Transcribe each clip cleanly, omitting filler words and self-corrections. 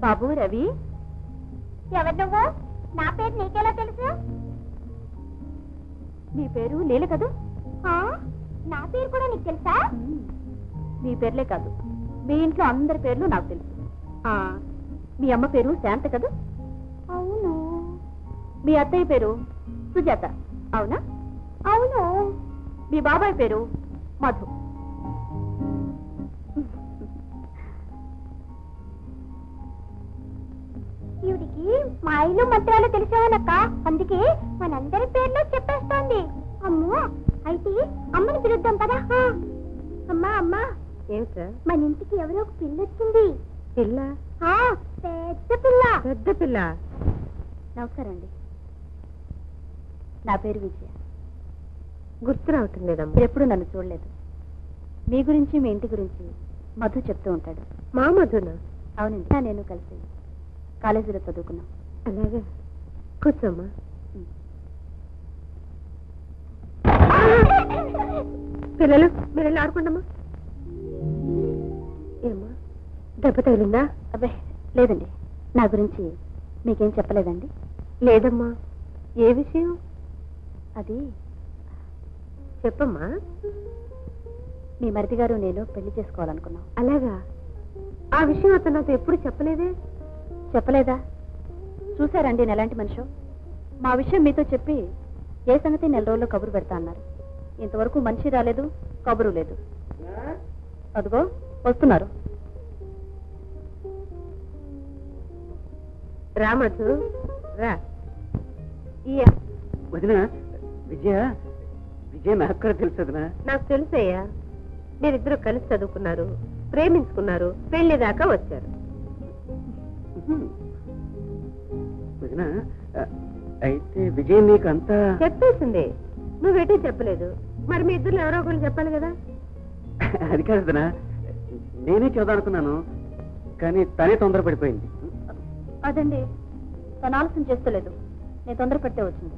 బాబు రవి, ఎవరు నువ్వు? నా పేరు నీకెలా తెలుసు? నీ పేరు లీల కదూ? నా పేరు కూడా నీకు తెలుసా? మీ పేర్లే కాదు, మీ ఇంట్లో అందరి పేర్లు నాకు తెలుసు. మీ అమ్మ పేరు శాంత కదూ? అవును. మీ అత్తయ్య పేరు సుజాత, అవునా? అవును. మీ బాబాయ్ పేరు మధు. ఈవిడికి మా ఇల్లు మంత్రాలు తెలిసావనక్క, అందుకే మనందరి పేర్లు చెప్పేస్తోంది. అమ్మో, అయితే అమ్మని పిలుద్దాం కదా. అమ్మా అమ్మా, ఏమిట్రా? మన ఇంటికి ఎవరో ఒక పిల్ల వచ్చింది. పిల్ల? పెద్ద పిల్ల. పెద్ద పిల్ల. నమస్కారం అండి, నా పేరు విజయ. గుర్తు రావటం లేదమ్మా. ఎప్పుడు నన్ను చూడలేదు. మీ గురించి మీ ఇంటి గురించి మధు చెప్తూ ఉంటాడు. మా మధునా? అవునండి, నేను కలిసి కాలేజీలో చదువుకున్నాం. అలాగే, కూర్చోమ్మా. పిల్లలు మీరు వెళ్ళి ఆడుకుంటామా? ఏమ్మా, దెబ్బ తగిలిందా? అబ్బే లేదండి. నా గురించి మీకేం చెప్పలేదండి? లేదమ్మా. ఏ విషయం? అది చెప్పమ్మా. మీ మరిది గారు నేను పెళ్లి చేసుకోవాలనుకున్నాం. అలాగా? ఆ విషయం అతను నాతో ఎప్పుడు చెప్పలేదే. చెప్పలేదా? చూసారండి ఎలాంటి మనిషి. మా విషయం మీతో చెప్పి ఏ సంగతి నెల రోజుల్లో కబురు పెడతా అన్నారు. ఇంతవరకు మనిషి రాలేదు, కబురు లేదు. అదిగో వస్తున్నారు. రామచు రా. వదినా విజయ, విజయ నాకు కూడా తెలుసు. నాకు తెలుసయ్యా, మీరిద్దరూ కలిసి చదువుకున్నారు, ప్రేమించుకున్నారు, పెళ్లి దాకా వచ్చారు. వదినా, అయితే విజయ్ నీకు అంతా చెప్పేసింది. నువ్వేటే చెప్పలేదు, మరి మీ ఇద్దరు ఎవరో ఒకరు చెప్పాలి కదా. అది కాదు వదినా, నేనే చదవనుకున్నాను, కానీ తనే తొందరపడిపోయింది. అదండి, తను ఆలస్యం చేస్తలేదు, నేను తొందరపడితే వచ్చింది.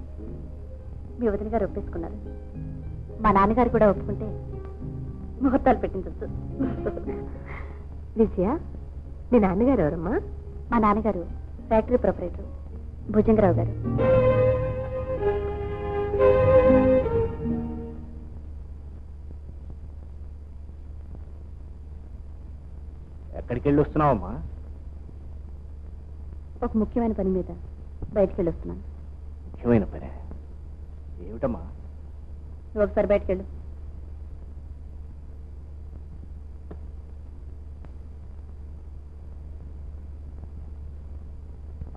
మీ వదిన గారు ఒప్పేసుకున్నారు. మా నాన్నగారు కూడా ఒప్పుకుంటే ముహూర్తాలు పెట్టించచ్చు. విజయ, మీ నాన్నగారు ఎవరమ్మా? మా నాన్నగారు ఫ్యాక్టరీ ప్రొపరేటర్ భుజంగరావు గారు. ఎక్కడికి వెళ్ళి వస్తున్నావమ్మా? ఒక ముఖ్యమైన పని మీద బయటికి వెళ్ళి వస్తున్నాను. ముఖ్యమైన పని ఏమిటమ్మా? నువ్వు ఒకసారి బయటికి వెళ్ళు.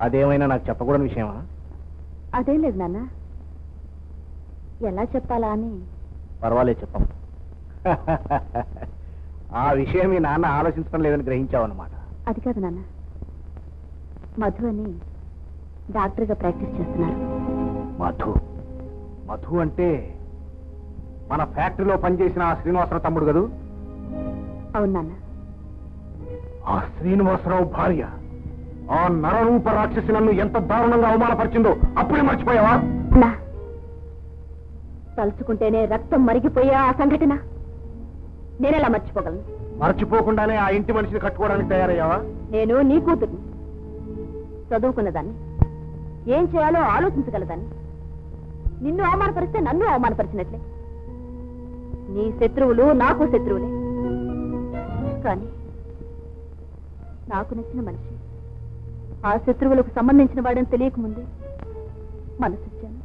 అదేమైనా నాకు చెప్పకూడని విషయమా? అదేం లేదు నాన్న, ఎలా చెప్పాలా అని. పర్వాలేదు, చెప్పం. ఆ విషయం మీ నాన్న ఆలోచించడం లేదని గ్రహించావన్నమాట. అది కాదు నాన్న, మధు అని డాక్టర్గా ప్రాక్టీస్ చేస్తున్నారు. మధు? మధు అంటే మన ఫ్యాక్టరీలో పనిచేసిన ఆ శ్రీనివాసరావు తమ్ముడు కదూ? అవును నాన్న. ఆ శ్రీనివాసరావు భార్య ఆ నరరూప రాక్షసి నన్ను ఎంత దారుణంగా అవమానపరిచిందో అప్పుడే మర్చిపోయావా? తలుచుకుంటేనే రక్తం మరిగిపోయే ఆ సంఘటన నేనెలా మర్చిపోగలను? మర్చిపోకుండానే ఆ ఇంటి మనిషిని కట్టుకోవడానికి తయారయ్యావా? నేను నీ కూతుర్ని, చదువుకున్నదాన్ని, ఏం చేయాలో ఆలోచించగలదాన్ని. నిన్ను అవమానపరిస్తే నన్ను అవమానపరిచినట్లే. నీ శత్రువులు నాకు శత్రువులే. కానీ నాకు నచ్చిన మనిషి ఆ శత్రువులకు సంబంధించిన వాడని తెలియకముందే మనసిచ్చాను.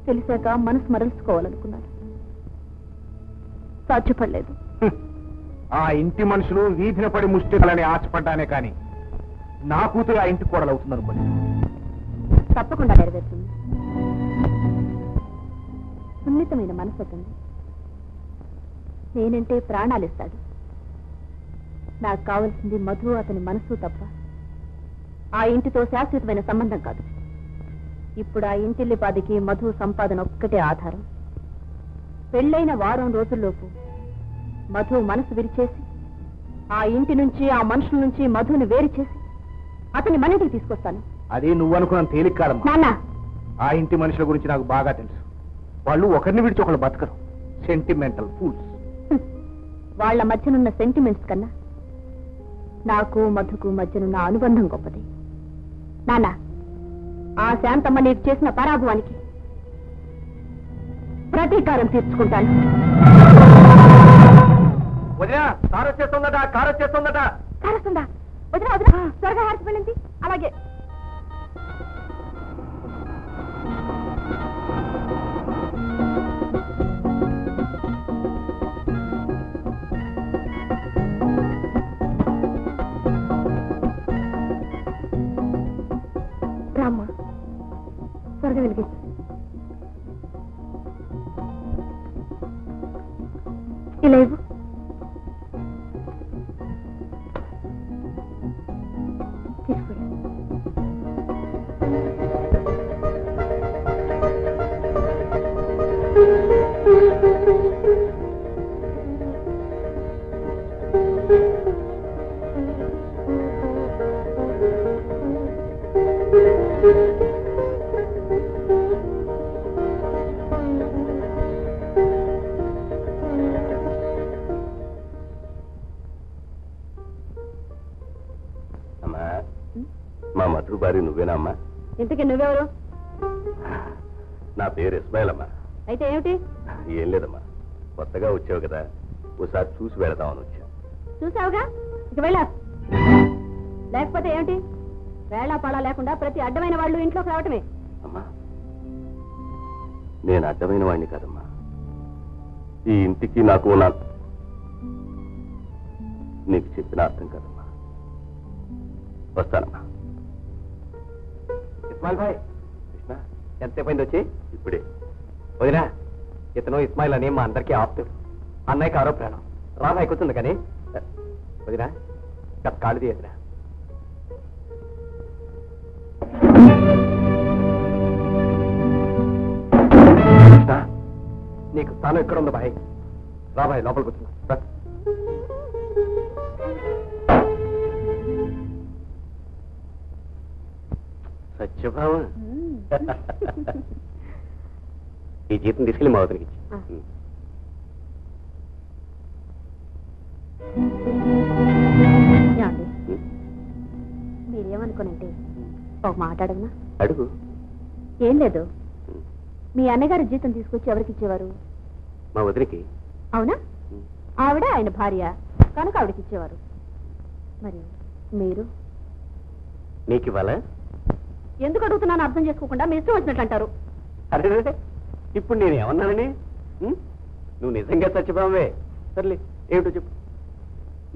తెలిసాక మనసు మరల్చుకోవాలనుకున్నాను, సాధ్యపడలేదు. ఆ ఇంటి మనుషులు వీధిన పడి ముష్టిలని ఆశపడ్డానే కానీ నా కూతురు ఆ ఇంటి కోడలు అవుతుందనుకోండి. తప్పకుండా నెరవేరుతుంది. సున్నితమైన మనసు అతను. నేనంటే ప్రాణాలు ఇస్తాడు. నాకు కావలసింది మధు, అతని మనసు తప్ప ఆ ఇంటితో శాశ్వతమైన సంబంధం కాదు. ఇప్పుడు ఆ ఇంటిల్లిపాదికి మధు సంపాదన ఒక్కటే ఆధారం. పెళ్ళైన వారం రోజుల్లోపు మధు మనసు విరిచేసి ఆ ఇంటి నుంచి, ఆ మనుషుల నుంచి మధుని వేరు చేసి అతన్ని మన ఇంటికి తీసుకొస్తాను. అదే నువ్వు అనుకున్న తేలిక కాదమ్మా. నాన్న, ఆ ఇంటి మనుషుల గురించి నాకు బాగా తెలుసు. వాళ్ళు ఒకరిని విడిచి ఒకళ్ళు బతకరు. Sentimental fools. వాళ్ళ మధ్యనున్న సెంటిమెంట్స్ కన్నా నాకు మధుకు మధ్యనున్న అనుబంధం గొప్పది. నాన్న, ఆ శాంతమ్మ నీకు చేసిన పరాభవానికి ప్రతీకారం తీర్చుకుంటాను. వదినా, కారు వచ్చేస్తుందట, కారు వచ్చేస్తుందట. కారు వస్తుందా? వదిన వదిన, త్వరగా హార్చి వెళ్ళింది. అలాగే. రామ్మా, త్వరగా వెలిగించు. ఇలా ఇవ్వు. మా మధు భార్య నువ్వేనా అమ్మా? ఇంతకీ నువ్వెవరు? నా పేరు ఇస్మాయిల్ అమ్మా. అయితే ఏమిటి? ఏం లేదమ్మా, కొత్తగా వచ్చావు కదా, ఒకసారి చూసి వెళదామని వచ్చా. చూసావుగా, ఇక వెళ్ళా. లేకపోతే ఏమిటి? వేళ పడా లేకుండా ప్రతి అడ్డమైన వాళ్ళు ఇంట్లోకి రావటమే. అమ్మా, నేను అడ్డమైన వాడిని కాదమ్మా. ఈ ఇంటికి నాకు నీకు చెప్పిన అర్థం కాదమ్మా. వస్తానమ్మా. ఇస్మాయిల్ భాయ్, కృష్ణ, ఎంతసేపు వచ్చి? ఇప్పుడే. వదినా, ఇతను ఇస్మాయిల్ అని మా అందరికీ ఆప్తుడు. అన్నయ్యకి ఆరో ప్రాణం. రాబాయ్ కూర్చుంది కానీ. వదినా, కాస్త కాళ్ళు తీయదురా. నీకు స్థానం ఎక్కడ ఉందో బాయ్? రాబాయ్, లోపల కూర్చున్నా. సత్యభామ, ఈ జీతం తీసుకెళ్ళి మా వదిలికి ఇచ్చి. మీరేమనుకోనంటే ఒక మాట అడగనా? అడుగు. ఏం లేదు, మీ అన్నగారు జీతం తీసుకొచ్చి ఎవరికి ఇచ్చేవారు? మా వదిలికి. అవునా? ఆవిడ ఆయన భార్య కనుక ఆవిడకి ఇచ్చేవారు. మరి మీరు నీకు ఇవ్వాలా? ఎందుకు అడుగుతున్నాను అర్థం చేసుకోకుండా మీ ఇష్టం వచ్చినట్లు అంటారు. అరే, ఇప్పుడు నేను ఏమన్నానని? నువ్వు నిజంగా సత్యభామే. సర్లే, ఏమిటో చెప్పు.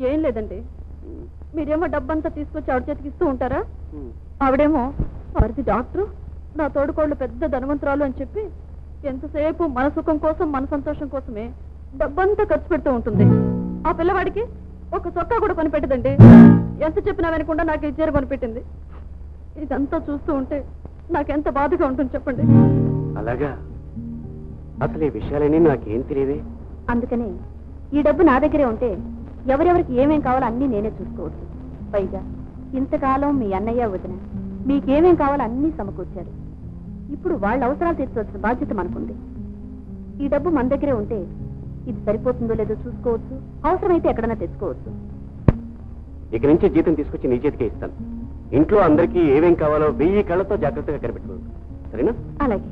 ఏం లేదండి, మీరేమో డబ్బంతా తీసుకొచ్చి ఆవిడ చేతికి ఇస్తూ ఉంటారా? ఆవిడేమో వారిది డాక్టరు, నా తోడుకోళ్ళు పెద్ద ధనవంతురాలు అని చెప్పి ఎంతసేపు మన సుఖం కోసం మన సంతోషం కోసమే డబ్బంతా ఖర్చు పెడుతూ ఉంటుంది. ఆ పిల్లవాడికి ఒక చొక్కా కూడా కొనిపెట్టదండి. ఎంత చెప్పినా వినకుండా నాకు ఈ చీర కొనిపెట్టింది. ఇదంతా చూస్తూ ఉంటే నాకెంత బాధగా ఉంటుంది చెప్పండి. అలాగా? అసలు ఈ విషయాలన్నీ నాకేం తెలియవే. అందుకనే ఈ డబ్బు నా దగ్గరే ఉంటే ఎవరెవరికి ఏమేం కావాలో అన్నీ నేనే చూసుకోవచ్చు. పైగా ఇంతకాలం మీ అన్నయ్య వదిన మీకేమేం కావాలో అన్నీ సమకూర్చారు. ఇప్పుడు వాళ్ళ అవసరాలు తీర్చవలసిన బాధ్యత మనకుంది. ఈ డబ్బు మన దగ్గరే ఉంటే ఇది సరిపోతుందో లేదో చూసుకోవచ్చు, అవసరమైతే ఎక్కడన్నా తెచ్చుకోవచ్చు. ఇక నుంచి జీతం తీసుకొచ్చి నీ చేతికే ఇస్తాను. ఇంట్లో అందరికీ ఏమేం కావాలో 1000 కళ్ళతో జాగ్రత్తగా కనిపెట్టుకోండి, సరేనా? అలాగే.